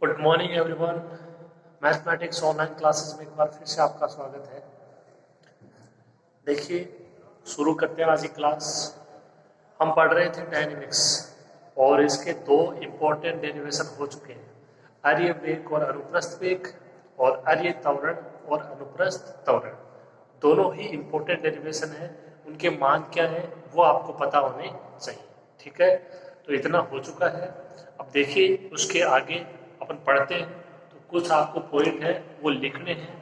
Good morning everyone. Mathematics online classes में एक बार फिर से आपका स्वागत है। देखिए, शुरू करते हैं आज की क्लास। हम पढ़ रहे थे डायनेमिक्स और इसके दो इम्पोर्टेंट डेरिवेशन हो चुके हैं, अर्य वेग और अनुप्रस्थ वेग, और अर्य त्वरण और अनुप्रस्थ त्वरण। दोनों ही इम्पोर्टेंट डेरिवेशन है। उनके मान क्या है वो आपको पता होने चाहिए। ठीक है, तो इतना हो चुका है। अब देखिए, उसके आगे अपन पढ़ते हैं तो कुछ आपको पॉइंट है वो लिखने हैं,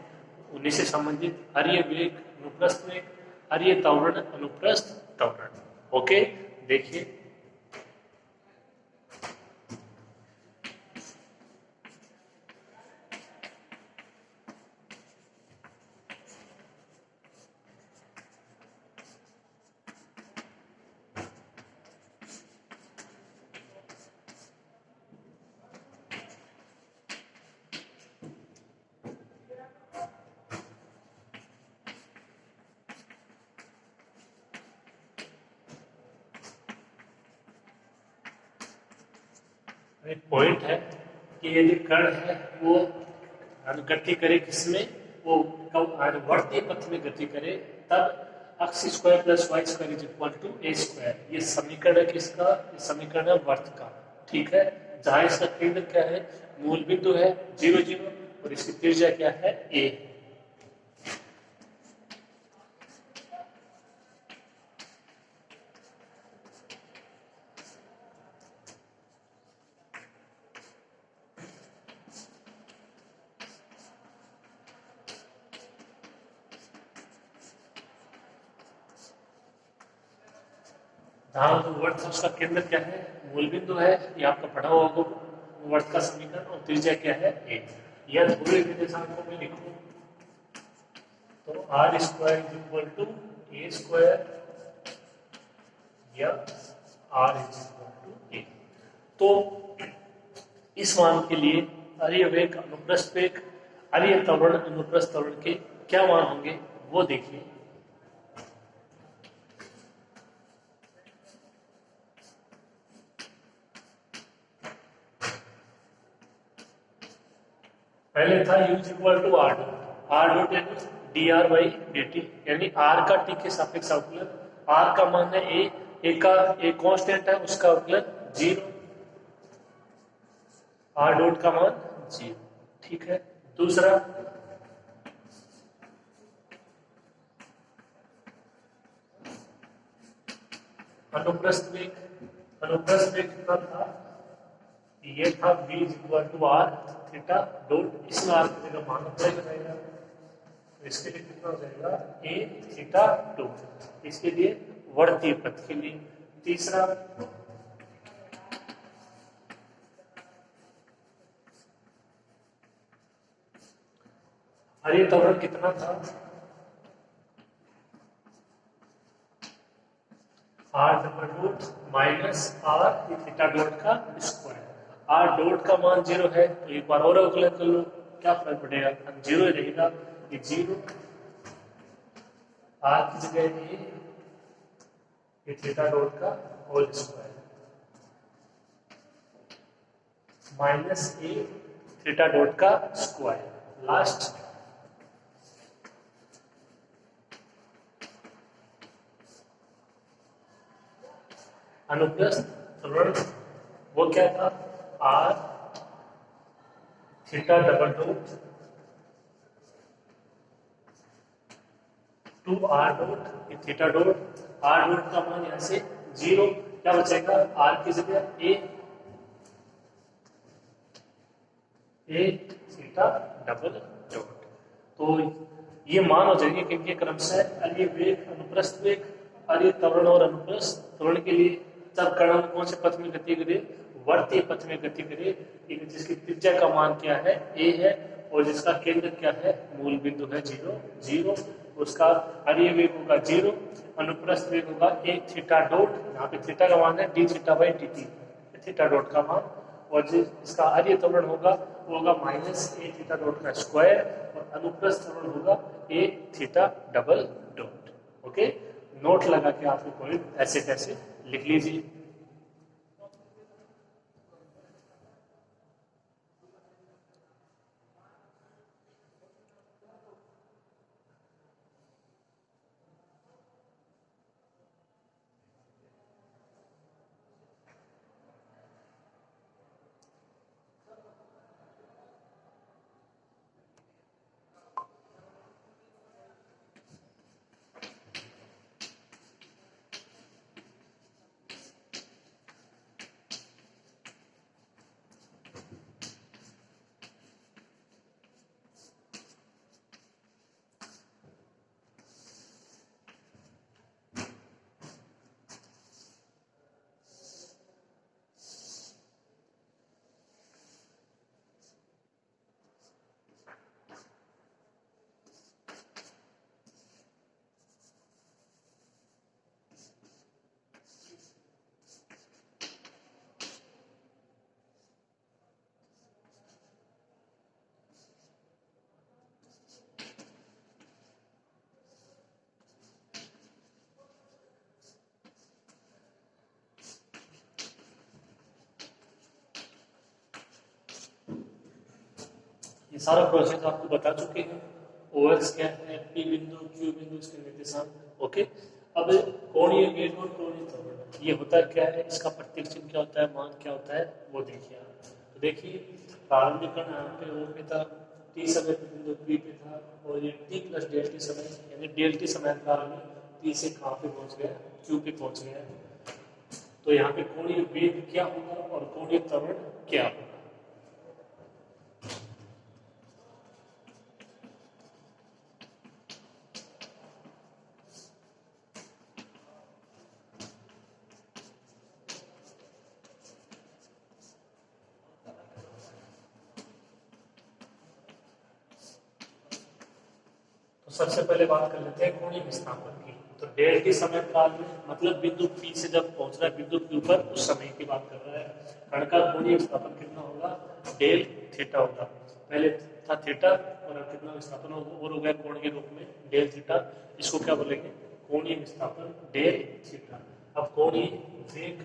उन्हीं से संबंधित अर्य वेग, अनुप्रस्थ वेग, अर्य त्वरण, अनुप्रस्थ त्वरण। ओके, देखिए एक पॉइंट है कि यदि कण है वो गति करे किसमें, वो वर्तीय पथ में गति करे, तब x square plus y square is equal to a square. ये समीकरण है किसका? ये समीकरण है वर्त का। ठीक है, जहां इसका केंद्र क्या है, मूल बिंदु है 0 0 और इसकी त्रिज्या क्या है ए। जहां जो वर्त उसका केंद्र क्या है, मूल बिंदु है, ये आपका पढ़ा हुआ होगा वर्त का समीकरण, और त्रिज्या क्या है ए। या ध्रुवीय निर्देशांक को मैं लिखूं तो r square is equal to a square या r is equal to a. तो इस मान के लिए अर्य वेग, अनुप्रस्थ वेग, अर्य त्वरण, अनुप्रस्थ त्वरण के क्या मान होंगे वो देखिए। पहले था u equal to are dot, are dot यानी D are by D T, यानी आर का टी के सापेक्ष अवकलन। आर का मान है ए का ए कांस्टेंट है, उसका अवकलन 0, आर डॉट का मान 0। ठीक है, दूसरा अनुप्रस्थ वेग। अनुप्रस्थ वेग कितना था? ये था v equal to r theta dot, इसमें आर की जगह मान अप्लाई हो जाएगा, तो इसके लिए कितना हो जाएगा ए थीटा डॉट, इसके लिए वर्तीय पथ के लिए। तीसरा अर्य त्वरण कितना था? R double dot minus r theta dot का स्क्वायर। आर डॉट का मान 0 है तो एक बार और अवकलन कर लो, क्या फर्क पड़ेगा, 0 ही रहेगा। ये 0 आर की जगह ये थीटा डॉट का होल स्क्वायर माइनस ए थीटा डॉट का स्क्वायर। लास्ट अनुप्रस्थ त्वरण वो क्या था? R theta double dot two are dot theta dot, are dot का मान यहां से 0, क्या बचेगा आर की जगह ए थीटा डबल डॉट। तो ये मान हो जाएंगे किनके क्रमशः? अर्य वेग, अनुप्रस्थ वेग, अर्य त्वरण और अनुप्रस्थ त्वरण के लिए जब कण कौन से पथ में गति करे? वर्तीय पथ में गति करे, जिसकी त्रिज्या का मान क्या है ए है, और जिसका केंद्र क्या है, मूल बिंदु है 0 0, उसका अर्य वेग होगा 0, अनुप्रस्थ वेग होगा ए थीटा डॉट, यहाँ पे थीटा का मान है D theta by D T, theta dot का मान, और जिसका अर्य त्वरण होगा वो होगा माइनस ए थीटा डॉट का स्क्वायर, और अनुप्रस्थ त्वरण होगा A theta double dot. Okay, note लगा के आपके पॉइंट ऐसे कैसे लिख लीजिए। ये सारा प्रोसेस आपको बता चुके हैं। OX क्या है, P बिंदु, Q बिंदु, इसके निर्देशांक। ओके, अब कोणीय वेग और कोणीय त्वरण ये होता क्या है, इसका प्रतीक चिन्ह क्या होता है, मान क्या होता है, वो देखिए आप। तो देखिए प्रारंभिक कण यहाँ पे O पे था, T समय पे बिंदु P पे था, और ये T प्लस डेल टी समय यानी डेल टी समय काल में T से कहाँ पे पहुंच गया, Q पे पहुंच गया। तो यहाँ पे कोणीय वेग क्या होगा और कोणीय त्वरण क्या होगा। तो सबसे पहले बात कर लेते हैं कोणीय विस्थापन की। तो डेल टी समय काल में मतलब बिंदु P से जब पहुंच रहा है बिंदु Q पर, उस समय की बात कर रहा है। कण का कोणीय विस्थापन कितना होगा, डेल थीटा होगा। पहले था थीटा और अब कितना विस्थापन और हो गया कोण के रूप में डेल थीटा। इसको क्या बोलेंगे, कोणीय विस्थापन डेल थीटा। अब कोणीय वेग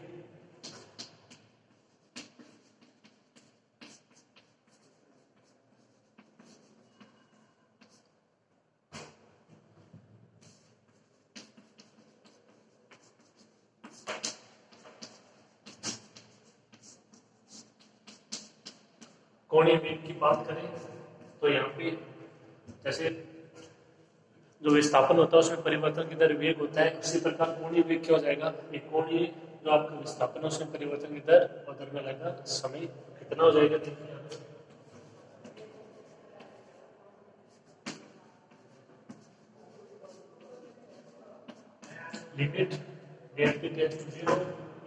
कोणीय वेग की बात करें तो यहाँ पे जैसे जो विस्थापन होता है उसमें परिवर्तन की दर वेग होता है, उसी प्रकार कोणीय वेग क्या हो जाएगा, एक कोणीय जो आपका विस्थापन है उसमें परिवर्तन की दर और दर में लगेगा समय कितना हो जाएगा। देखिए limit del t tends to zero,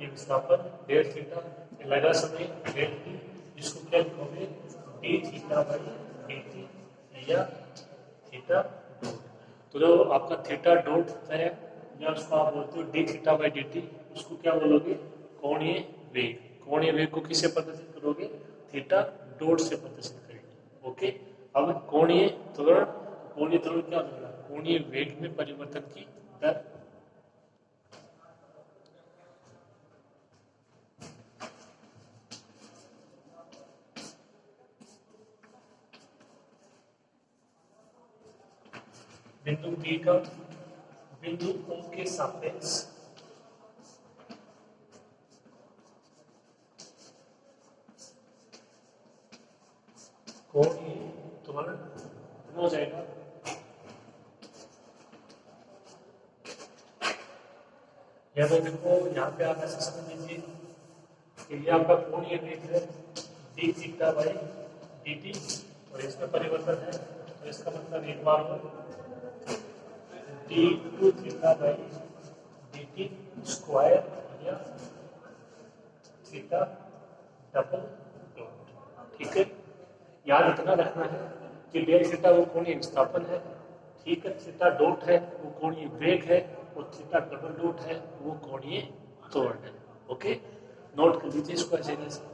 ये विस्थापन डेल थीटा, लगा समय डेल टी, इसको क्या लिखोगे D theta by D T या थीटा डॉट। तो जो आपका थीटा डॉट है या उसको आप बोलते हो D theta by D T, उसको क्या बोलोगे, कोणीय वेग। कोणीय वेग को किससे प्रदर्शित करोगे, थीटा डॉट से प्रदर्शित करेंगे। ओके, अब कोणीय त्वरण, कोणीय त्वरण क्या होगा, कोणीय वेग में परिवर्तन की दर। बिंदु P का बिंदु O के सापेक्ष कोणीय त्वरण कितना हो जाएगा, या तो देखो यहाँ पे आप ऐसे समझ लीजिए कि ये आपका कोणीय वेग है D theta by D T और इसमें परिवर्तन है, तो इसका मतलब एक बार D two theta by D T square या थीटा डबल डॉट। ठीक है, याद इतना रखना है कि डेल थीटा वो कोणीय विस्थापन है, ठीक है, थीटा डॉट है वो कोणीय वेग है, और थीटा डबल डॉट है वो कोणीय त्वरण है। ओके, नोट कर लीजिए इसको ऐसे कैसे।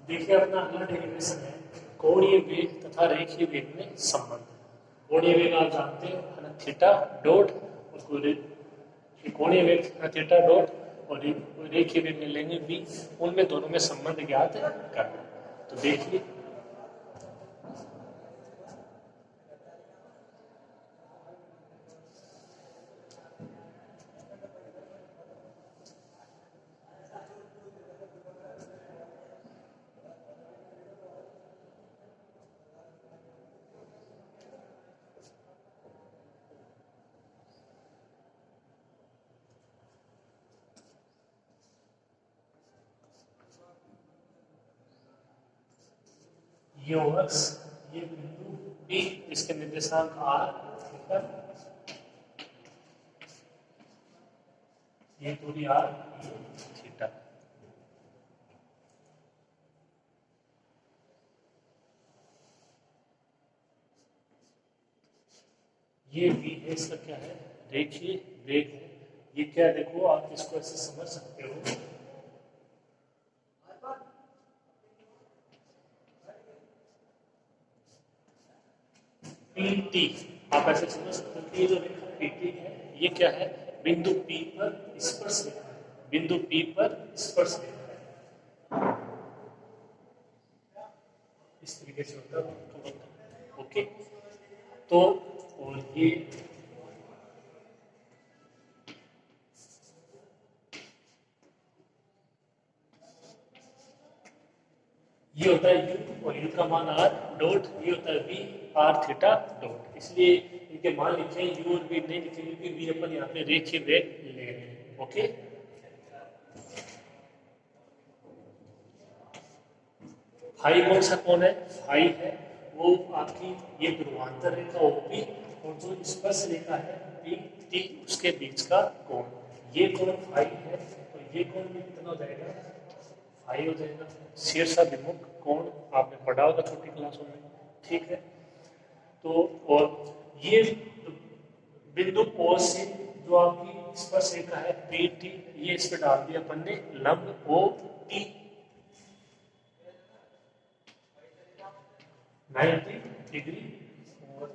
देखिए अपना अगला डेरिवेशन है कोणीय वेग तथा रेखीय वेग में संबंध। कोणीय वेग आप जानते हैं थीटा डॉट, और कोणीय वेग थीटा डॉट और रेखीय वेग में लेंगे बी, उनमें दोनों में संबंध ज्ञात करना। तो देखिए ये ओवर्स, ये बिंदु बी, इसके निर्देशांक आर, ठीक है, ये दूरी आर, ये थीटा। ये वी है, इसका क्या है, रेखीय वेग है। ये क्या है, देखो आप इसको ऐसे समझ सकते हो, पीटी, आप ऐसे समझ सकते हो कि ये जो रेखा पीटी है ये क्या है, बिंदु पी पर स्पर्श रेखा है, बिंदु पी पर स्पर्श रेखा है। इस तरीके से होता है। ओके, तो और ये होता है यू, और यू का मान आर डॉट, ये होता है वी आर थीटा डॉट। इसलिए इनके मान लिखे यू और वी नहीं लिखे क्योंकि वी अपन यहाँ पे रेखीय वेग ले रहे हैं। ओके, फाई कौन सा कोण है, फाई है वो आपकी ये ध्रुवांतर रेखा ओपी और जो स्पर्श रेखा है पी टी, उसके बीच का कोण, ये कोण फाई है। तो ये कोण भी कितना हो जाएगा, फाई हो जाएगा। शीर्षाभिमुख कोण आपने पढ़ा होगा छोटी क्लासों में, ठीक है। तो और ये बिंदु ओ से जो आपकी स्पर्श रेखा है पी टी, ये इस पे डाल दिया अपन ने लंब ओ टी, 90 डिग्री, और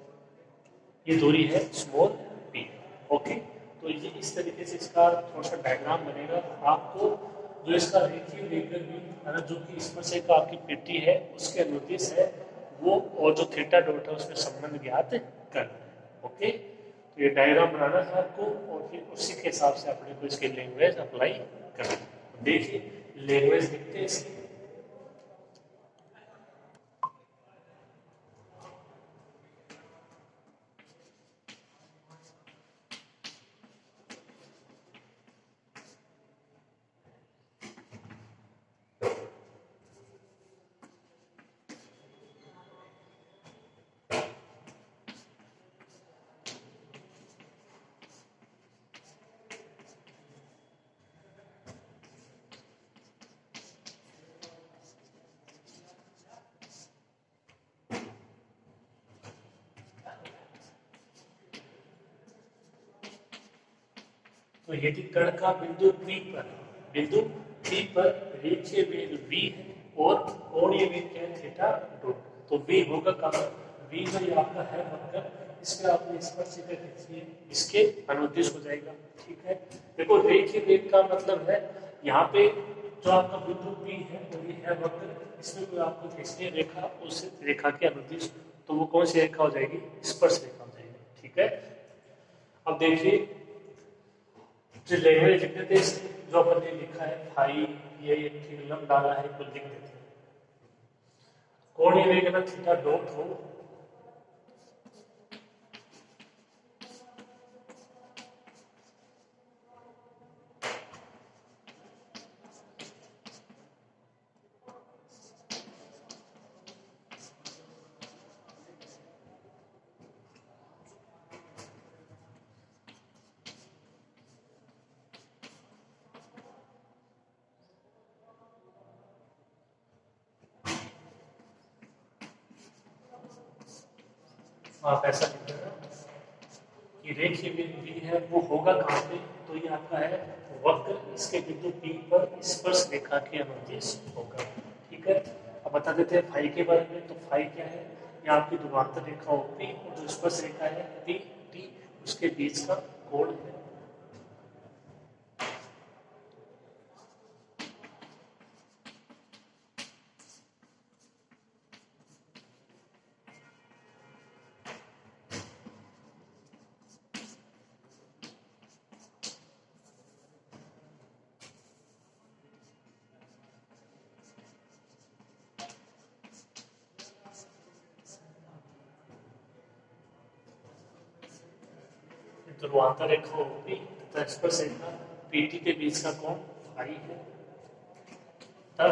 ये दूरी है स्मॉल पी। ओके, तो ये इस तरीके से इसका थोड़ा सा डायग्राम बनेगा। आपको जो इसका रेखीय वेग भी जो कि स्पर्श रेखा आपकी पीटी है उसके अनुदिश है वो, और जो थीटा डॉट है उसमें संबंध ज्ञात करना है। ओके, तो ये डायग्राम बनाना है आपको, और फिर उसी के हिसाब से अपने को इसकी लैंग्वेज अप्लाई करना है। देखिए लैंग्वेज लिखते हैं इसकी, तो यदि कण का बिंदु P पर रेखीय वेग v है और कोणीय वेग क्या है, थीटा डॉट, तो v होगा कहाँ, v जो ये आपका है वक्र, इस पे आपने स्पर्श रेखा खींची है, इसके अनुदिश हो जाएगा। ठीक है, देखो रेखीय वेग का मतलब है यहाँ पे जो आपका बिंदु P है तो ये है वक्र, इसमें कोई आपको खींचनी है रेखा, उस रेखा के अनुदिश, तो वो कौन सी रेखा हो जाएगी, स्पर्श रेखा हो जाएगी। ठीक है, अब देखिए जो लैंग्वेज लिख देते हैं, जो अपन ने लिखा है फाई, ये एक लंब डाला है तो लिख देते हैं, कोणीय वेग अगर थीटा डॉट हो आप ऐसा लिख देना कि रेखीय वेग v है वो होगा कहाँ पे, तो ये आपका है वक्र, इसके बिंदु P पर स्पर्श रेखा के अनुदिश होगा। ठीक है, अब बता देते हैं फाई के बारे में। तो फाई क्या है, ये आपकी ध्रुवांतर रेखा OP और जो स्पर्श रेखा है P T, उसके बीच का कोण है। ध्रुवांतर रेखा OP तथा स्पर्श रेखा PT के बीच का कोण फाई है। तब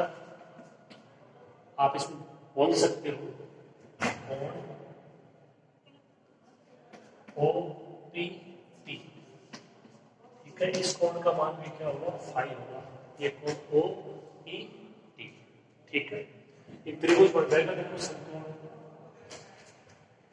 आप इसमें बोल सकते हो कोण OPT। ठीक है, इस कोण का मान भी क्या होगा, फाई होगा, ये कोण OPT। ठीक है, एक त्रिभुज बन जाएगा, देखो समकोण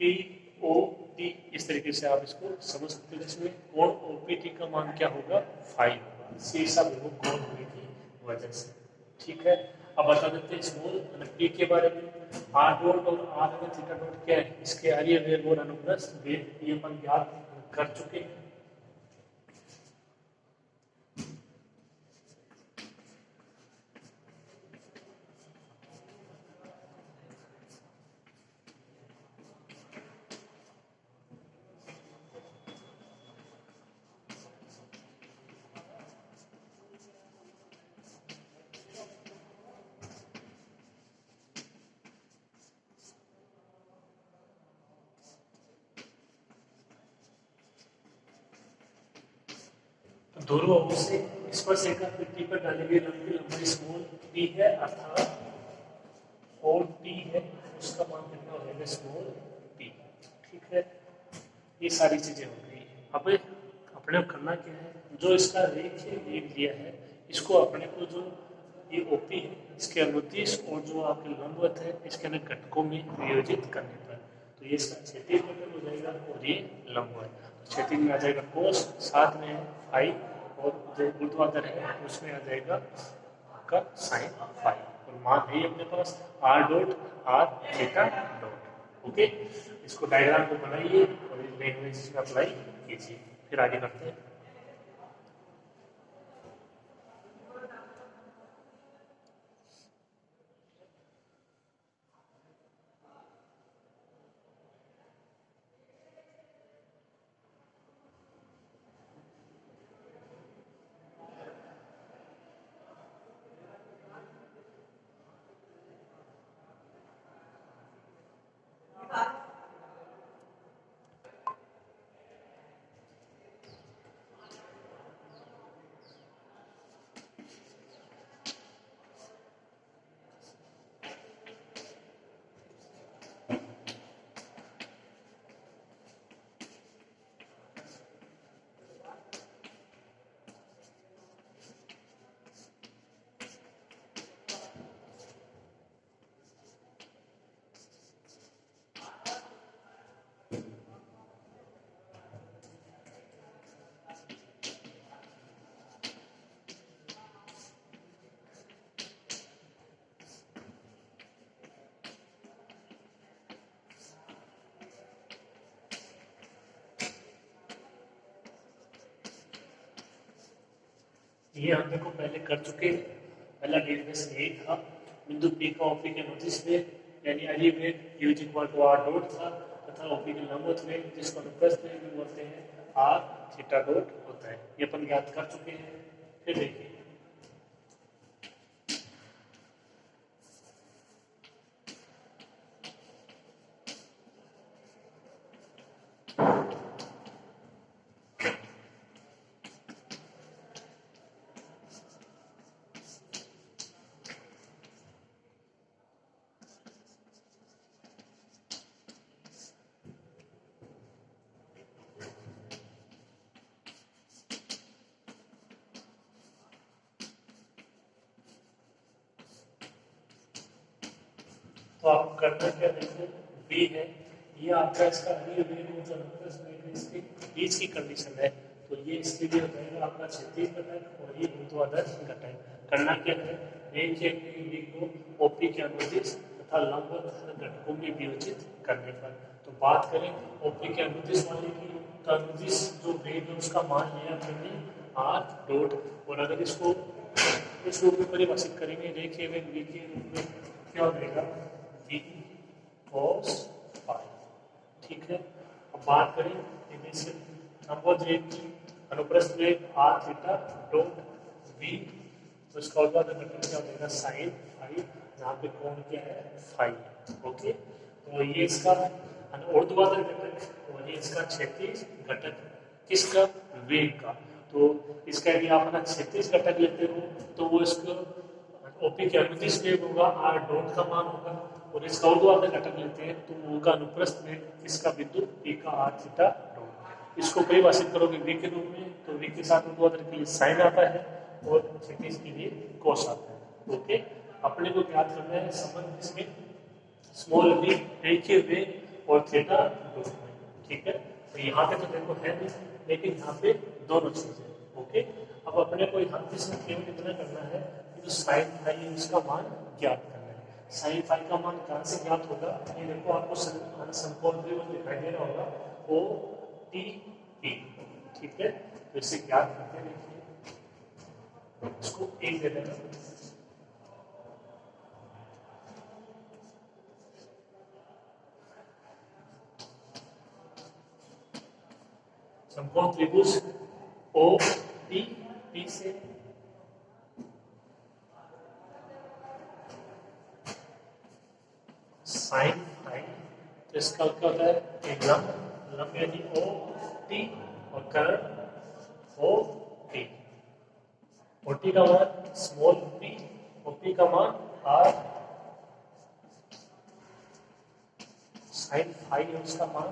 POP टी, इस तरीके से आप इसको समझ सकते हो, जिसमें कोण ओपीटी का मान क्या होगा, फाइव होगा, शीर्षा विभव कोण होने की वजह से। ठीक है, अब बता देते हैं स्मॉल टी के बारे में। आर डॉट और आर में थीटा डॉट क्या है, इसके आर्य वेग और अनुप्रस्थ वेग ये अपन ज्ञात कर चुके हैं। दोनों ओर से स्पर्शरेखा पृथ्वी पर डाली गई लंबी लंबाई स्मॉल टी है, अर्थात और टी है उसका मान कितना हो जाएगा, स्मॉल टी। ठीक है, ये सारी चीजें हो गई। अब अपने को करना क्या है, जो इसका रेखीय वेग दिया है इसको अपने को जो ये ओपी है इसके अनुदिश और जो आपके लंबवत है इसके अंदर घटकों में वियोजित करने पर, तो ये इसका क्षैतिज घटक हो जाएगा और ये लंबवत। तो क्षैतिज में आ जाएगा कोस, साथ में फाई, और जो ऊर्ध्वाधर है उसमें आ जाएगा आपका साइन फाई, और मान है अपने पास R dot R theta dot. Okay, इसको डायग्राम को बनाइए और इस लैंग्वेज में अप्लाई कीजिए, फिर आगे करते हैं। ये हम देखो पहले कर चुके हैं। पहला डेरिवेशन यही था, बिंदु पी का ओपी के नोटिस में यानी आर्य वेग u equal to are dot था, तथा ओपी के लंबवत वेग जिसको अनुप्रस्थ वेग भी बोलते हैं आर थीटा डॉट होता है। ये अपन ज्ञात कर चुके हैं। फिर देखिए तो आप करना क्या, देखो बी है, ये आपका इसका आर्य वेग और जो अनुप्रस्थ वेग है इसके बीच की कंडीशन है, तो ये इसके लिए हो जाएगा आपका क्षैतिज घटक और ये ऊर्ध्वाधर घटक। करना क्या है, रेखीय वेग को ओपी के अनुदिश तथा लंबवत घटकों में वियोजित करने पर। तो बात करें ओपी के अनुदिश वाले की, तो अनुदिश जो वेग है उसका मान लिया हमने आर डॉट, और अगर इसको इस रूप में परिभाषित करेंगे रेखीय वेग वी के रूप में क्या हो जाएगा, v cos phi। ठीक है, अब बात करें लंबवत वेग की, अनुप्रस्थ वेग r थीटा डॉट v, तो इसका ऊर्ध्वाधर घटक क्या हो जाएगा साइन फाई, यहाँ पे कोण क्या है फाई। ओके, तो ये इसका ऊर्ध्वाधर घटक और ये इसका क्षैतिज घटक किसका, वेग का। तो इसका यदि आप अपना क्षैतिज घटक लेते हो तो वो इसको ओपी के अनुदिश वेग होगा आर डॉट का मान होगा, और इसका ऊर्ध्वाधर घटक लेते हैं तो होगा अनुप्रस्थ वेग इसका बिंदु पी का आर थीटा डॉट। इसको परिभाषित करोगे वी के रूप में, तो वी के साथ ऊर्ध्वाधर के लिए साइन आता है और क्षैतिज के लिए कोस आता है। ओके, अपने को ज्ञात करना है संबंध इसमें स्मॉल वी रेखीय वेग और थीटा डॉट में। ठीक है। तो यहाँ पे तो देखो है नहीं, लेकिन यहाँ पे दोनों चीजें। ओके, अब अपने को यहाँ पे इसमें केवल इतना करना है कि जो साइन फाई इसका मान ज्ञात करना है। साइन फाई का मान कहाँ से ज्ञात होगा, ये देखो आपको समकोण त्रिभुज दिखाई दे रहा होगा, ओ टी पी, ठीक है। तो इसे ज्ञात करते हैं, देखिए इसको एक दे देना, समकोण त्रिभुज ओ टी पी से साइन फाई, तो इसका क्या होता है, एक लंब यानी ओ टी और कर्ण ओ टी। ओ टी का मान स्मॉल पी, ओ पी का मान आर, साइन फाई है उसका मान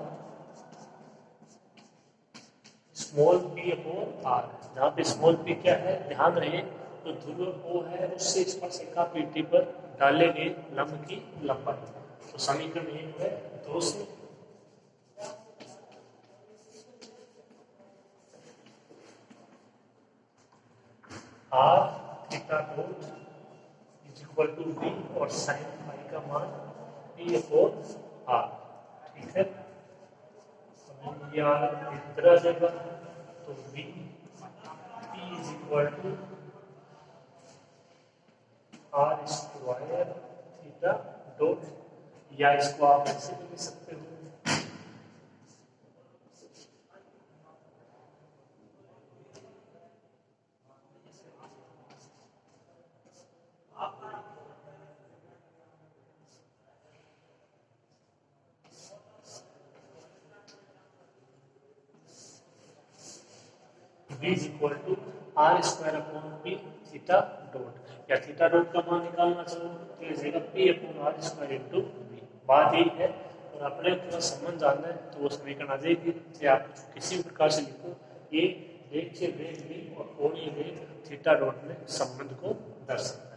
स्मॉल पी अपॉन आर, जहाँ पे स्मॉल पी क्या है, ध्यान रहे तो ध्रुव ओ है उससे स्पर्शिका पीटी पर डाले गए लंब की लंबाई। तो समीकरण एक है 2 से r theta dot is equal to b और साइन फाई का मान पी अपॉन आर, ठीक है। ये इतना जगह तो b p is equal to r square theta dot, या इसको आप ऐसे भी लिख सकते हो, v is equal to r square upon p theta dot, या थीटा डॉट का मान निकालना चाहो तो ये जाएगा p upon are square into v. बात यही है, और अपने पूरा संबंध जानना है तो वो समीकरण आ जाएगी, चाहे आप किसी भी प्रकार से लिखो, ये रेखीय वेग v और कोणीय वेग थीटा डॉट में संबंध को दर्शाता है।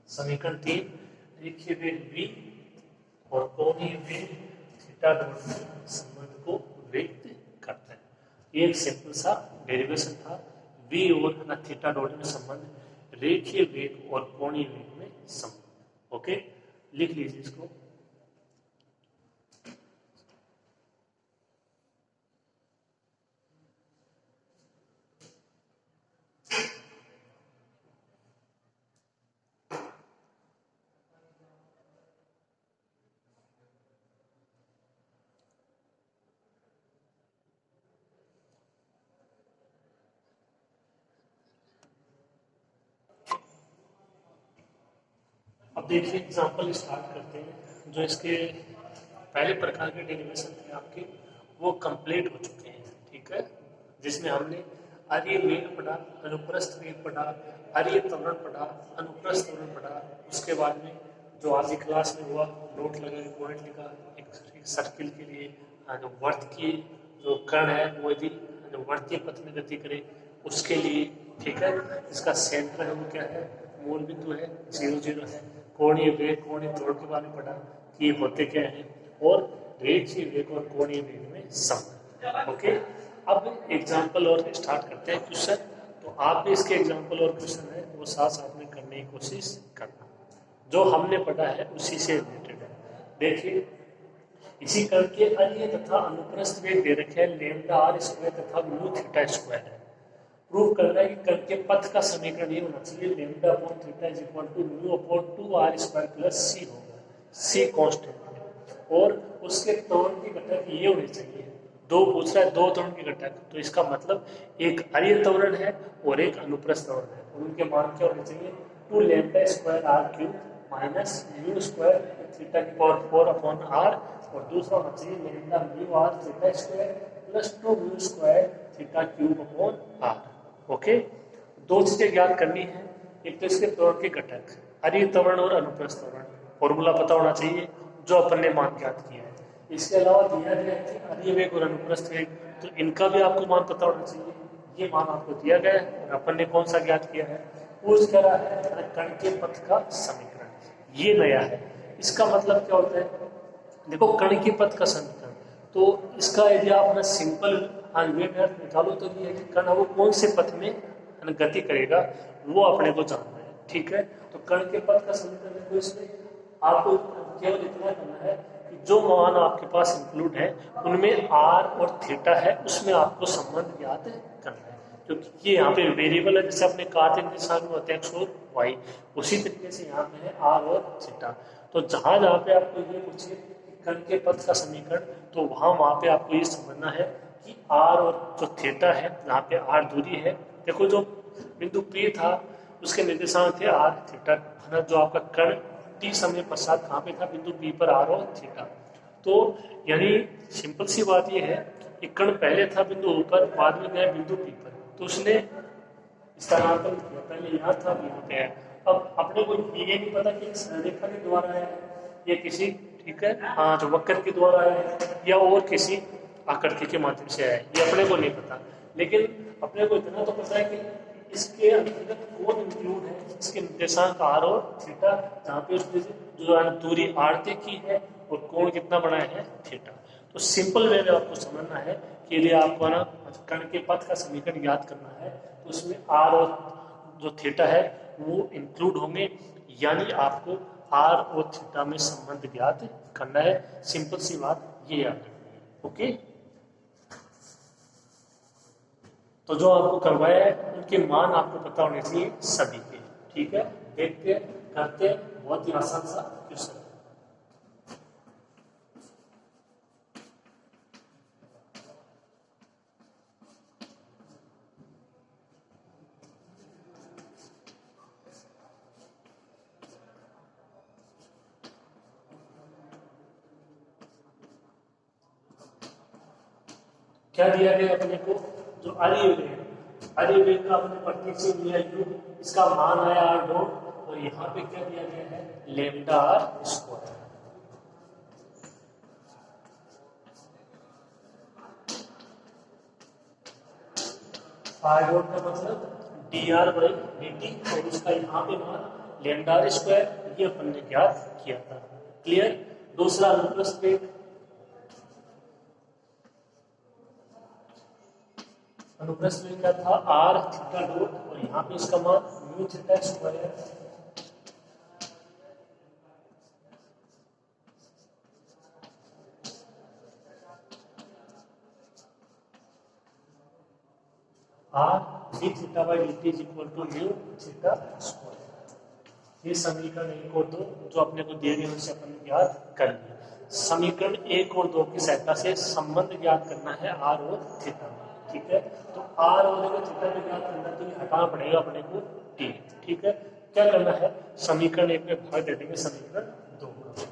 समीकरण 3, रेखीय वेग v और कोणीय वेग थीटा डॉट में संबंध को व्यक्त करता है। एक सिंपल सा डेरिवेशन था, v और थीटा डॉट में संबंध, रेखीय वेग और कोणीय वेग में संबंध। ओके, लिख लीजिए इसको। अब देखिए एग्जाम्पल स्टार्ट करते हैं। जो इसके पहले प्रकार के डेरिवेशन थे आपके, वो कंप्लीट हो चुके हैं, ठीक है। जिसमें हमने आर्य वेग पढ़ा, अनुप्रस्थ वेग पढ़ा, आर्य त्वरण पढ़ा, अनुप्रस्थ त्वरण पढ़ा। उसके बाद में जो आज की क्लास में हुआ, नोट लगा के पॉइंट लिखा, एक सर्किल के लिए वर्त की जो कर्ण है वो यदि वर्तीय पथ में गति करे उसके लिए, ठीक है। इसका सेंटर है वो क्या है, मूल बिंदु है 0 0 है। कोणीय वेग कोणीय त्वरण के बारे में पढ़ा कि ये होते क्या है, और रेखीय वेग और कोणीय वेग में संबंध। ओके, अब एग्जाम्पल और स्टार्ट करते हैं क्वेश्चन। तो आप भी इसके एग्जाम्पल और क्वेश्चन है वो साथ साथ में करने की कोशिश करना, जो हमने पढ़ा है उसी से रिलेटेड है। देखिए इसी कर्ण के आर्य तथा अनुप्रस्थ वेग दे रखे हैं लैम्डा आर स्क्वायर तथा म्यू थीटा स्क्वायर है। प्रूव करना है कि कर्ण के पथ का समीकरण ये होना चाहिए, lambda upon theta is equal to mu upon 2 R square plus C होगा, सी कांस्टेंट है। और उसके त्वरण की घटक ये होनी चाहिए, दो पूछ रहा है, दो त्वरण की घटक, तो इसका मतलब एक आर्य त्वरण है और एक अनुप्रस्थ त्वरण है, उनके मान क्या होने चाहिए, 2 lambda square r cube minus mu square theta की पावर 4 अपॉन आर, और दूसरा होना चाहिए lambda mu r theta square plus 2 mu square theta cube upon r. Okay, दो चीजें ज्ञात करनी है, एक तो इसके त्वरण के घटक अरिय त्वरण और अनुप्रस्थ त्वरण, फॉर्मूला पता होना चाहिए जो अपन ने मान ज्ञात किया है। इसके अलावा दिया गया है कि अरिय वेग और अनुप्रस्थ वेग, तो इनका भी आपको मान पता होना चाहिए। ये मान आपको दिया गया है और अपन ने कौन सा ज्ञात किया है, पूछ करा है कण के पथ का समीकरण। ये नया है, इसका मतलब क्या होता है, देखो कण के पथ का समीकरण, तो इसका यदि आप ना सिंपल वेग निकालो तो ये है कि कण वो कौन से पथ में गति करेगा वो अपने को जानना है। ठीक है, तो कण के पथ का समीकरण देखो, इसमें आपको केवल इतना करना है कि जो मान आपके पास इंक्लूड है उनमें आर और थीटा है, उसमें आपको संबंध ज्ञात करना है, क्योंकि ये यहाँ पे वेरिएबल है, जैसे अपने कार्य दिशा में होते हैं एक्स और वाई, उसी तरीके से यहाँ पे है आर और थीटा। तो जहाँ जहाँ पे आपको ये पूछे कण के पथ का समीकरण, तो वहाँ पे आपको ये समझना है कि आर और जो थीटा है, जहाँ पे आर दूरी है, देखो जो बिंदु P था उसके निर्देशांक थे आर थीटा, है ना, जो आपका कण टी समय पश्चात कहाँ पे था, बिंदु P पर आर और थीटा। तो यानी सिंपल सी बात ये है कि कण पहले था बिंदु O पर, बाद में गया बिंदु P पर, तो उसने स्थानांतरण किया, पहले यहाँ था यहाँ पे है। अब अपने को ये नहीं पता कि रेखा के द्वारा है या किसी, ठीक है, हाँ, जो वक्र के द्वारा है या और किसी आकृति के माध्यम से है, ये अपने को नहीं पता, लेकिन अपने को इतना तो पता है कि इसके अंतर्गत कौन इंक्लूड है, इसके निर्देशांक आर और थीटा, जहाँ पे उसने जो दूरी आर तय की है और कोण कितना बनाया है थीटा। तो सिंपल वे में आपको समझना है कि यदि आपको ना कण के पथ का समीकरण याद करना है तो उसमें आर और जो थीटा है वो इंक्लूड होंगे, यानी आपको आर और थीटा में संबंध ज्ञात करना है। सिंपल सी बात ये याद रखनी है। ओके, तो जो आपको करवाया है उनके मान आपको पता होने चाहिए सभी के। ठीक है, देखते करते, बहुत ही आसान सा क्वेश्चन। क्या दिया गया अपने को, जो अरिय वेग का अपने पट्टी से लिया यू, इसका मान आया आर डॉट, और यहाँ पे क्या दिया गया है lambda r square. R dot का मतलब d are by D T, और उसका यहाँ पे मान लैम्डा आर स्क्वायर, ये अपन ने ज्ञात किया था। क्लियर। दूसरा अनुप्रस्थ वेग, अनुप्रस्थ वेग क्या था आर थीटा डॉट, और यहाँ पे इसका मान mu theta square. R d theta by D t is equal to mu theta square. ये समीकरण 1 और 2 जो अपने को दिए गए उनसे अपन ज्ञात कर लिया। समीकरण 1 और 2 की सहायता से संबंध ज्ञात करना है आर और थीटा। ठीक है, तो आर और थीटा में ज्ञात करना, तो ये हटाना पड़ेगा अपने को टी। ठीक है, क्या करना है, समीकरण 1 में भाग दे देंगे समीकरण 2 का।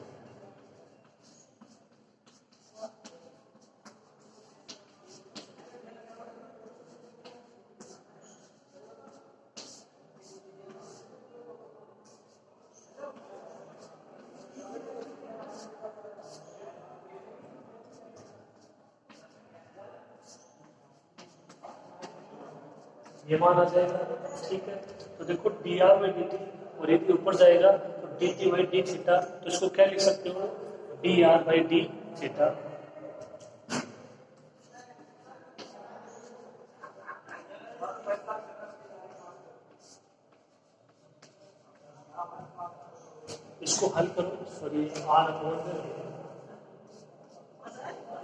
ये मान आ जाएगा। ठीक है, तो देखो D R by D T, और यदि ऊपर जाएगा तो D T by d theta, तो इसको क्या लिख सकते हो, d are by d theta. इसको हल करो, सॉरी आर अपॉन,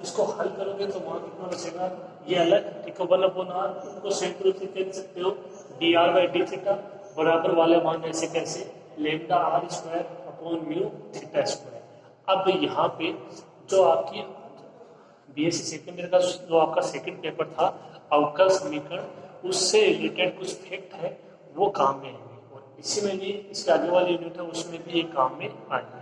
इसको हल करोगे तो मान कितना बचेगा, ये अलग, ठीक है, 1 अपॉन आर, इसको संयुक्त रूप से कह सकते हो d are by d theta बराबर वाले मान ऐसे कैसे, lambda r square upon mu theta square. अब यहाँ पे जो आपकी बीएससी सेकंड ईयर का जो आपका सेकंड पेपर था अवकल समीकरण, उससे रिलेटेड कुछ फैक्ट है वो काम में आएंगे, और इसी में भी इसके आगे वाली यूनिट है उसमें भी ये काम में आएंगे।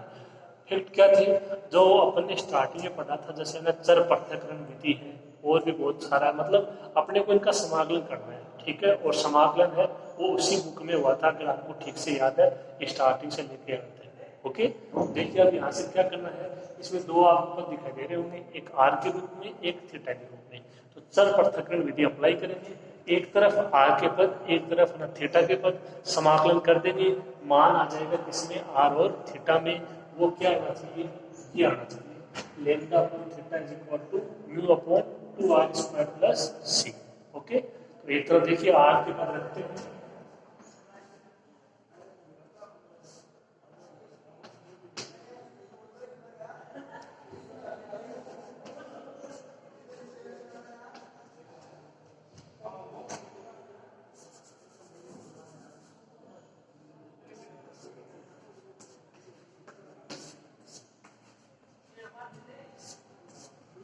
फैक्ट क्या थी जो अपन ने स्टार्टिंग में पढ़ा था, जैसे ना चर पृथक्करण विधि है और भी बहुत सारा है, मतलब अपने को इनका समाकलन करना है, ठीक है। और समाकलन है वो उसी बुक में हुआ था, अगर आपको ठीक से याद है, स्टार्टिंग से लेके आते हैं। ओके, देखिए अब यहाँ से क्या करना है, इसमें दो आपको दिखाई दे रहे होंगे, एक आर के रूप में, एक थीटा के रूप में। तो चर पृथक्करण विधि अप्लाई करेंगे, एक तरफ आर के पद, एक तरफ ना थीटा के पद, समाकलन कर देंगे, मान आ जाएगा किसमें, आर और थीटा में। वो क्या आना चाहिए, ये आना चाहिए, lambda upon theta is equal to mu upon 2r square plus c. Okay, तो एक तरफ देखिए आर के पद रखते हैं,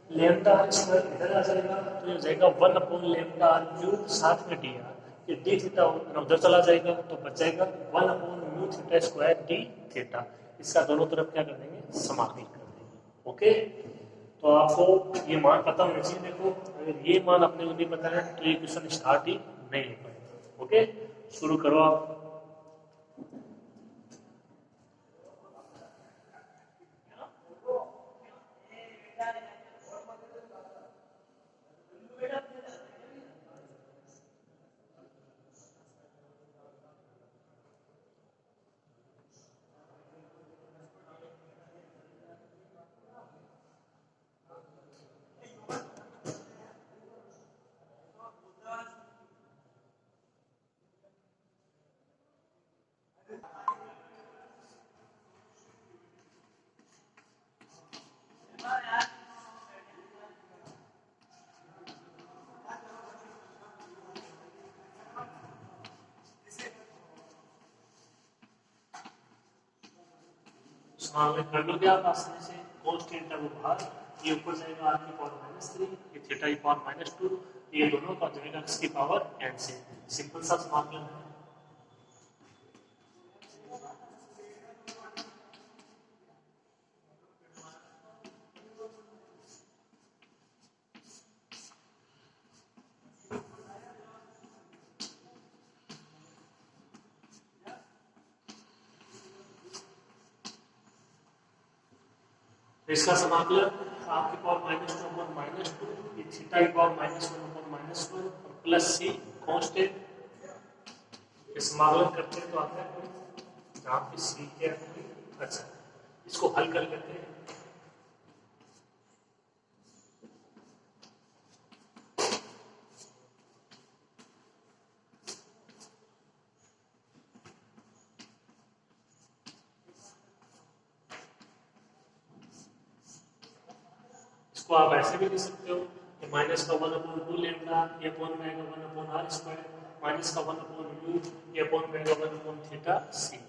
लेमडा आर स्क्वायर इधर आ जाएगा, तो ये हो जाएगा 1 अपॉन लेमडा आर क्यूब, साथ में डी आर, ये डी थीटा उधर चला जाएगा तो बच जाएगा 1 upon mu theta square D theta. इसका दोनों तरफ क्या कर देंगे, समाकलन कर देंगे। ओके, तो आपको ये मान पता होना चाहिए। देखो अगर ये मान अपने को नहीं पता है तो ये क्वेश्चन स्टार्ट ही नहीं हो पाएगा। ओके, शुरू करो आप। समाकलन कर लोगे आप आसानी से, कांस्टेंट है वो बाहर, ये ऊपर जाएगा आर की पावर -3, ये थीटा की पावर -2, ये दोनों का जाएगा किसकी पावर n से। सिंपल सा समाकलन है। तो इसका समाकलन आपकी पावर -2 अपॉन -2, ये थीटा की पावर -1 अपॉन -1 और प्लस सी कांस्टेंट, ये समाकलन करते हैं तो आता है कोई जहाँ पे सी क्या है। अच्छा, इसको हल कर लेते हैं। इसको आप ऐसे भी लिख सकते हो कि माइनस का 1/2 लेमडा, ये अपॉन में आएगा 1/r स्क्वायर, माइनस का 1/u, ये अपॉन में आएगा 1 थीटा सी।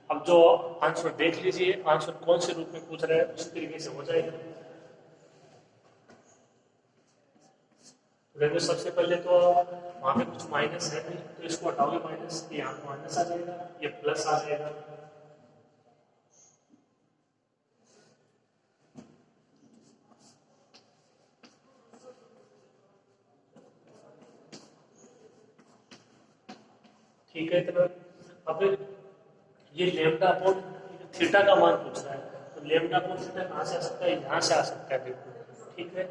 अब जो आंसर देख लीजिए, आंसर कौन से रूप में पूछ रहा है, उसी तरीके से हो जाएगा। देखो सबसे पहले तो वहां पे कुछ माइनस है नहीं, तो इसको हटाओगे माइनस, यहाँ पे माइनस आ जाएगा, ये प्लस आ जाएगा। ठीक है, इतना। अब ये लेमडा अपॉन थीटा का मान पूछ रहा है, तो लेमडा अपॉन थीटा कहाँ से आ सकता है, यहाँ से आ सकता है, देखो। ठीक है,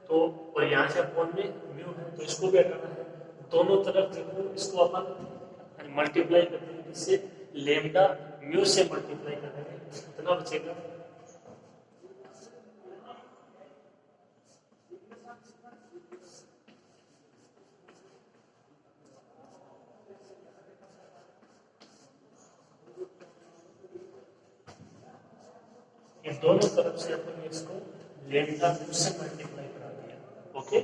तो और यहाँ से अपॉन में म्यू है, तो इसको भी हटाना है। दोनों तरफ देखो, इसको अपन मल्टीप्लाई कर देंगे, जिससे लेमडा म्यू से मल्टीप्लाई कर देंगे, कितना बचेगा, ये दोनों तरफ से अपन इसको लेमडा म्यू से मल्टीप्लाई करा दिया। ओके,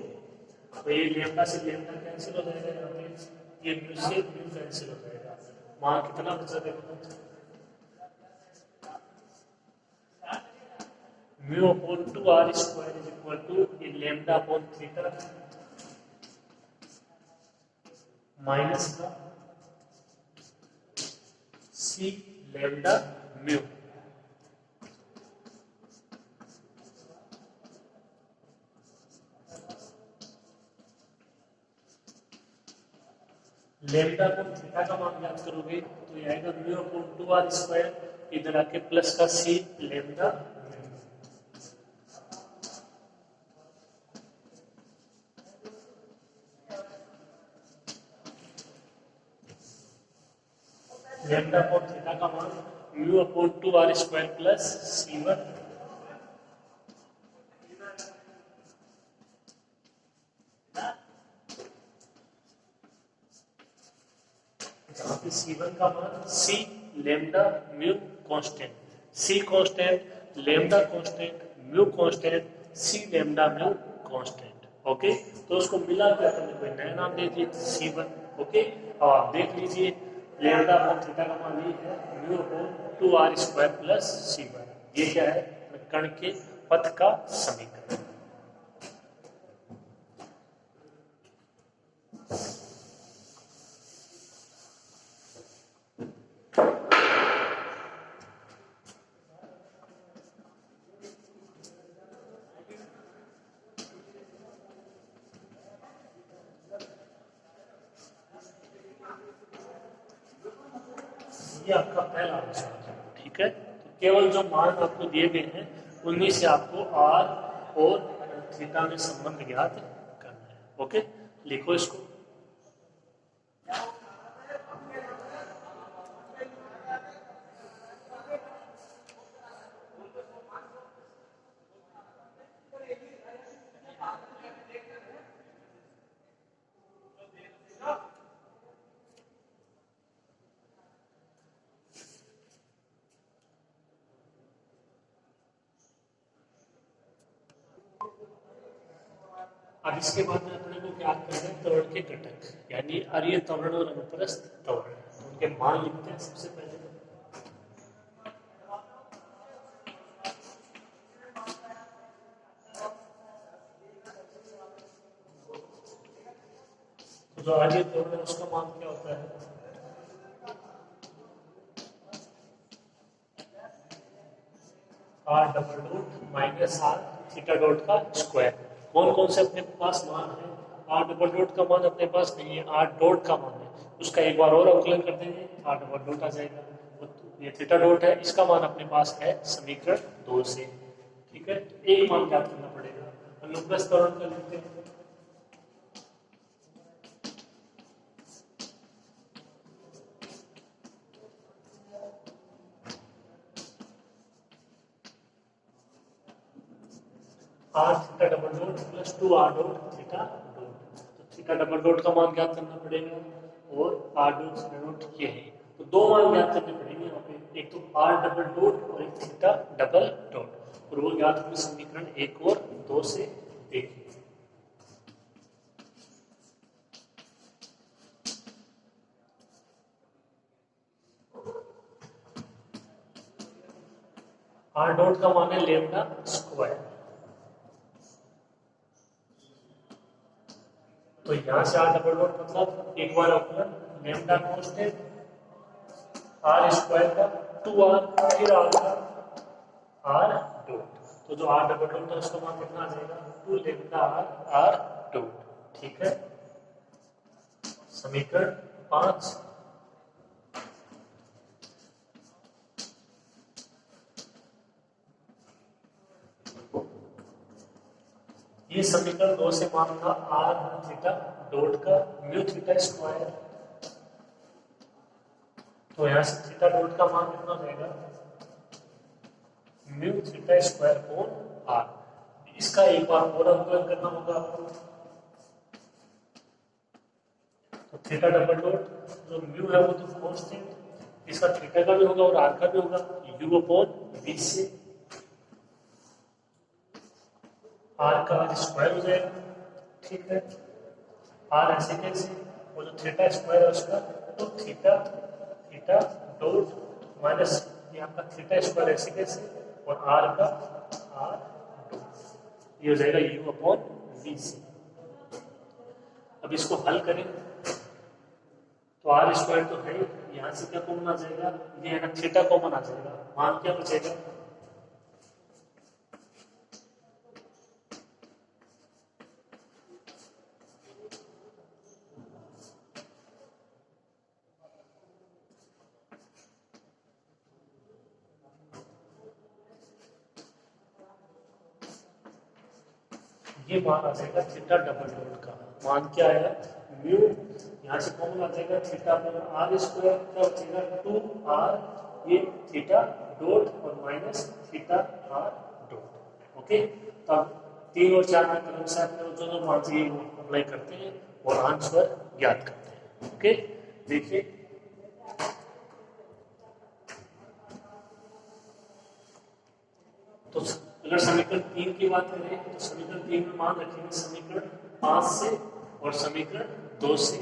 तो ये लेमडा से लेमडा कैंसिल हो जाएगा, यहाँ पे ये म्यू से म्यू कैंसिल हो जाएगा। वहां कितना बचा, देखो mu upon 2r square is equal to ये लेमडा अपॉन थीटा माइनस का सी लैम्डा म्यू। लैम्डा को थीटा का मान याद करोगे तो ये आएगा म्यू अपॉन 2r स्क्वायर, इधर आके प्लस का c lambda. Lambda upon theta का मान mu upon 2r square plus c1। जहां पे c1 का मान c lambda mu constant, c constant, lambda constant, mu constant, c lambda mu constant. Okay, तो उसको मिला के अपन कोई नया नाम दे दिए c1। ओके, अब आप देख लीजिए लैम्डा अपॉन थीटा का मान ये है mu upon 2r square plus c1। ये क्या है? कण के पथ का समीकरण। ये आपका पहला आंसर, ठीक है। तो केवल जो मान आपको दिए गए हैं उन्हीं से आपको आर और थीटा में संबंध ज्ञात करना है। ओके, लिखो इसको। अब इसके बाद में अपने को क्या करना है? त्वरण के घटक, यानी अर्य त्वरण और अनुप्रस्थ त्वरण, उनके मान लिखते हैं सबसे पहले। तो जो अर्य त्वरण है उसका मान क्या होता है? R double dot minus r theta dot का स्क्वायर। कौन कौन से अपने पास मान है? आर डबल डॉट का मान अपने पास नहीं है, आर डॉट का मान है, उसका एक बार और अवकलन कर देंगे, आर डबल डॉट आ जाएगा। ये थीटा डॉट है, इसका मान अपने पास है समीकरण 2 से। ठीक है, एक मान ज्ञात करना पड़ेगा। अनुप्रस्थ त्वरण कर लेते हैं। R theta double dot plus 2r dot theta dot. तो थीटा डबल डॉट का मान ज्ञात करना पड़ेगा और आर डॉट थीटा डॉट ये है। तो दो मान ज्ञात करने पड़ेंगे यहाँ पे, एक तो आर डबल डॉट और एक थीटा डबल डॉट, और वो ज्ञात होंगे समीकरण 1 और 2 से। देखिए आर डॉट का मान है लैम्डा स्क्वायर, तो यहां से आर डबल डॉट मतलब एक बार अवकलन लैम्डा कांस्टेंट आर स्क्वायर का 2r फिर आर का आर डॉट। तो जो आर डबल डॉट है उसका मान कितना आ जाएगा? 2 लैम्डा आर आर डॉट। ठीक है, समीकरण 5। ये समीकरण 2 से मान था आर थीटा डॉट का म्यू थीटा स्क्वायर, तो यहां से थीटा डॉट का मान कितना हो जाएगा? Mu theta square upon r. इसका एक बार और अवकलन करना होगा आपको। तो थीटा डबल डॉट जो म्यू है वो तो कांस्टेंट, इसका थीटा का भी होगा और आर का भी होगा, यू अपॉन वी से आर का आर स्क्वायर हो जाएगा। ठीक है, आर ऐसे कैसे, वो जो थीटा स्क्वायर है उसका तो थीटा थीटा डॉट माइनस ये आपका थीटा स्क्वायर ऐसे कैसे, और आर का आर डॉट, ये हो जाएगा यू अपॉन वी से। अब इसको हल करें तो आर स्क्वायर तो है, यहाँ से क्या कॉमन आ जाएगा, ये है ना थीटा कॉमन आ जाएगा, मान क्या बचेगा, ये मान आ जाएगा थीटा डबल डॉट का, मान क्या आया म्यू, यहाँ से कॉमन आ जाएगा थीटा अपॉन आर स्क्वायर, क्या बचेगा 2r ये थीटा डॉट और minus theta R dot. Okay, तो अब 3 और 4 में क्रम से अपने दोनों मान से ये अप्लाई करते हैं और आंसर ज्ञात करते हैं। ओके, देखिए तो अगर समीकरण 3 की बात करें तो समीकरण 3 में मान रखेंगे समीकरण 5 से और समीकरण 2 से।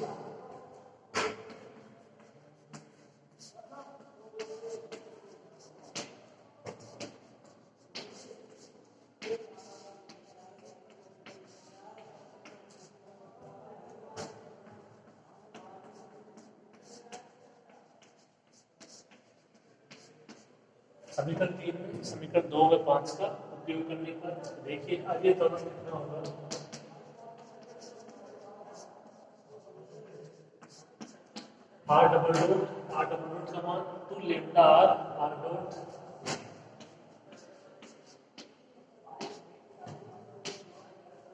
समीकरण 3 में समीकरण 2 और 5 का उपयोग करने पर देखिए आगे दोनों कितना होगा, आर डबल डॉट का मान 2 lambda r dot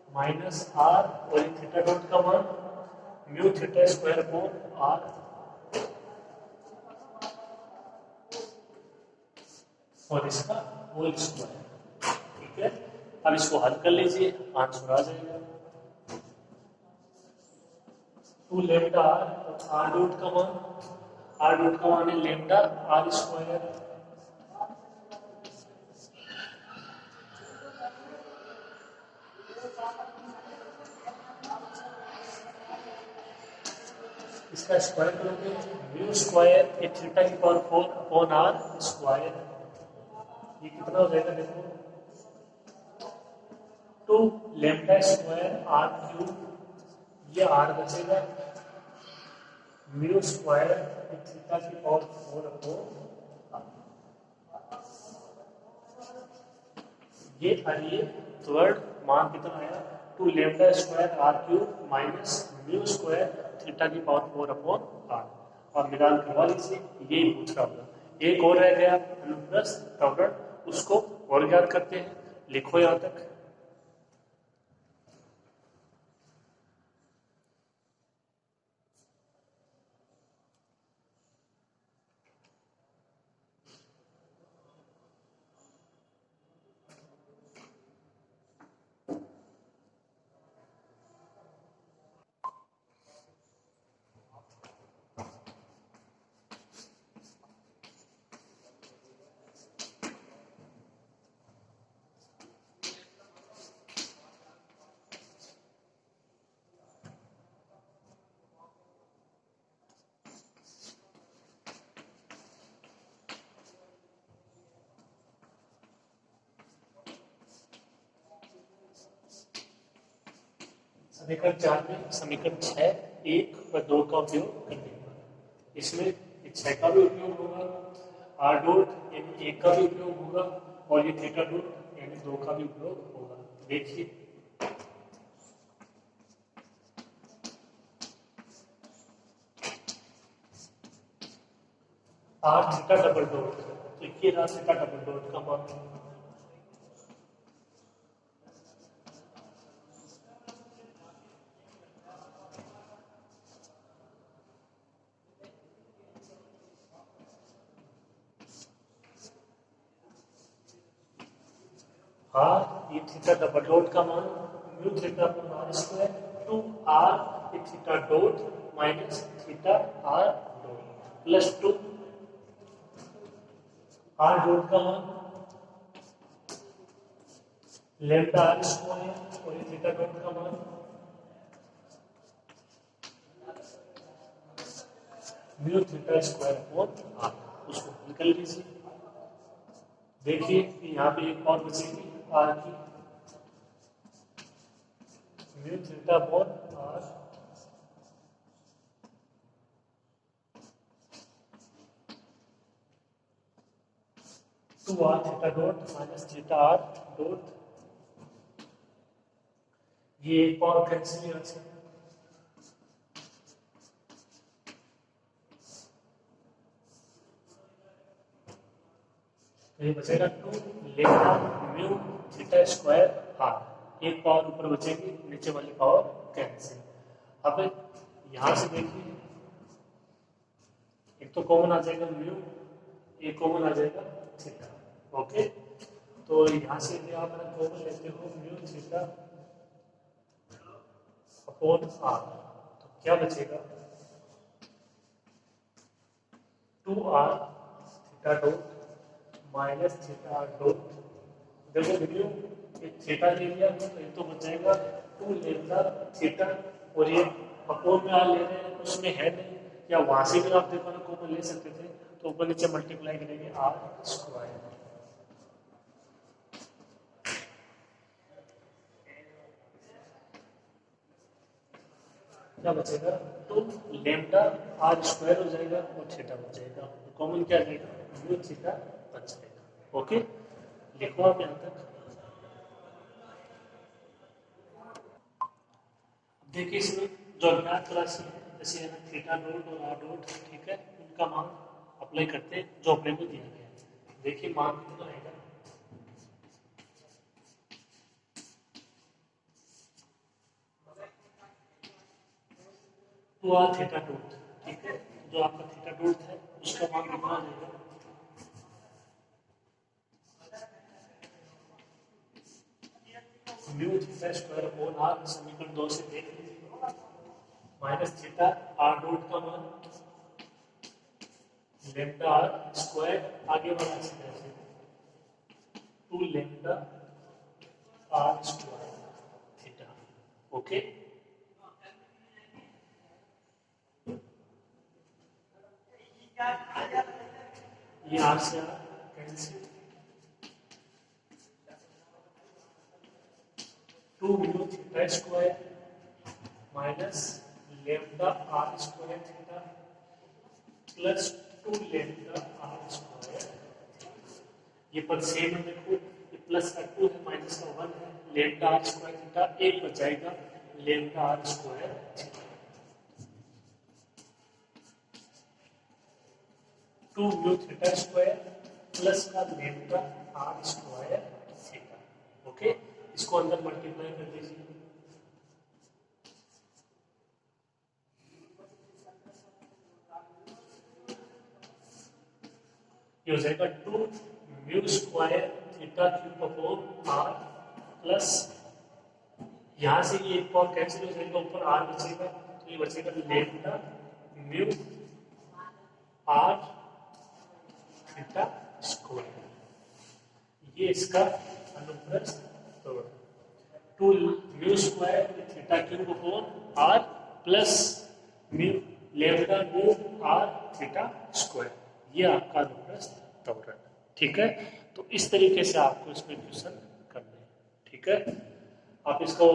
minus r और थीटा डॉट का मान mu theta square upon r और इसका होल स्क्वायर। ठीक है, अब इसको हल कर लीजिए, आंसर आ जाएगा 2 लेम्डा आर डॉट का मान है लेम्डा आर स्क्वायर इसका स्क्वायर करोगे म्यू स्क्वायर ये थीटा की पावर 4 अपॉन आर स्क्वायर, ये कितना हो जाएगा देखो 2 लेम्डा स्क्वायर आर क्यूब, ये आर बचेगा म्यू स्क्वायर थीटा की पावर 4 अपॉन ये आइए थर्ड मान कितना आया 2 lambda square r cube minus mu square theta की पावर 4 अपॉन आर, और मिलान करवा लीजिए, यही पूछ रहा होगा। एक और रह गया अनुप्रस्थ त्वरण, उसको और ज्ञात करते हैं, लिखो यहां तक। समीकरण 4 में समीकरण 6, 1 और 2 का उपयोग करने पर इसमें 6 का भी उपयोग होगा, आर डॉट यानी 1 का भी उपयोग होगा और ये थीटा डॉट यानी 2 का भी उपयोग होगा। देखिए आर थीटा डबल डॉट, तो ये रहा थीटा डबल डॉट का मान, आर ये थीटा डबल डॉट का मान mu theta upon are square 2 R ये theta dot minus theta are dot plus 2 R dot का मान लेम्डा आर स्क्वायर और ये थीटा डॉट का मान mu theta square upon r, उसको हल कर लीजिए। देखिए यहाँ पे एक और बचेगी आर की mu theta upon r 2r theta dot minus theta are dot, ये एक पावर कैंसिल यहाँ से, तो ये बचेगा 2 lambda mu theta square r, एक पावर ऊपर बचेगी, नीचे वाली पावर कैंसिल। अब यहां से देखिए, एक तो कॉमन आ जाएगा म्यू, एक कॉमन आ जाएगा थीटा। ओके, तो यहां से यदि आप कॉमन लेते हो म्यू थीटा अपॉन आर, तो क्या बचेगा 2r theta dot minus theta R dot, देखो म्यू एक थीटा ले लिया तो एक तो बच जाएगा 2 लेम्डा थीटा, और ये अपॉन में आर ले रहे हैं उसमें है नहीं, या वहां से भी आप देखो ना कॉमन ले सकते थे, तो ऊपर नीचे मल्टीप्लाई करेंगे आर स्क्वायर, क्या बचेगा 2 लेम्डा आर स्क्वायर हो जाएगा और थीटा बच जाएगा, कॉमन क्या जाएगा म्यू थीटा बच जाएगा। ओके, लिखो आप यहां तक। देखिए इसमें जो अज्ञात राशि है, जैसे है ना थीटा डॉट और आर डॉट, ठीक है, उनका मान अप्लाई करते हैं जो अपने को दिया गया है। देखिए मान कितना रहेगा, तो आर थीटा डॉट, ठीक है, जो आपका थीटा डॉट है उसका मान कितना रहेगा, mu theta square upon r, समीकरण 2 से देख लीजिए, माइनस थीटा आर डॉट का मान लेम्डा आर स्क्वायर, आगे वाला ऐसे 2 lambda are square theta. Okay, ये आर से r cancel, 2 mu theta square minus lambda are square theta plus 2 lambda are square, ये पद सेम है, देखो ये प्लस का 2 है माइनस का 1 है, लेम्डा आर स्क्वायर थीटा एक बच जाएगा lambda are square theta, 2 mu theta square plus का lambda are square theta. Okay, इसको अंदर मल्टीप्लाई कर दीजिए, ये हो जाएगा 2 mu square theta cube upon are plus, यहां से ये एक पावर कैंसिल हो जाएगा, ऊपर आर बचेगा, तो ये बचेगा lambda mu r theta square, ये इसका अनुप्रस्थ तोड़, 2 mu square theta cube upon are plus mu lambda mu r theta square, ये आपका अनुप्रस्थ त्वरण, ठीक है। तो इस तरीके से आपको इसमें क्वेश्चन करना है, ठीक है। आप इसको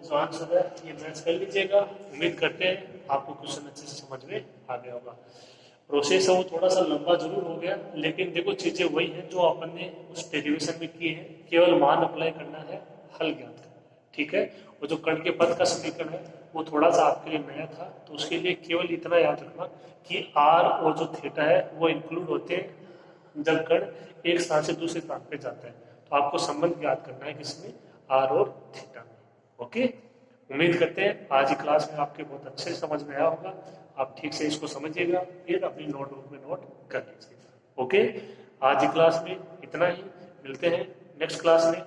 जो आंसर है ये मैच कर लीजिएगा, उम्मीद करते हैं आपको क्वेश्चन अच्छे से समझ में आ गया होगा। प्रोसेस है वो थोड़ा सा लंबा जरूर हो गया, लेकिन देखो चीजें वही हैं जो अपन ने उस डेरिवेशन में की है, केवल मान अप्लाई करना है, हल ज्ञात करना है, ठीक है। वो जो कण के पद का समीकरण है वो थोड़ा सा आपके लिए नया था, तो उसके लिए केवल इतना याद रखना कि आर और जो थीटा है वो इंक्लूड होते हैं जब कण एक स्थान से दूसरे स्थान पे जाता है, तो आपको संबंध याद करना है किसमें, आर और थीटा में। ओके, उम्मीद करते हैं आज की क्लास में आपके बहुत अच्छे से समझ में आया होगा, आप ठीक से इसको समझिएगा, फिर अपनी नोटबुक में नोट कर लीजिएगा। ओके, आज की क्लास में इतना ही, मिलते हैं नेक्स्ट क्लास में।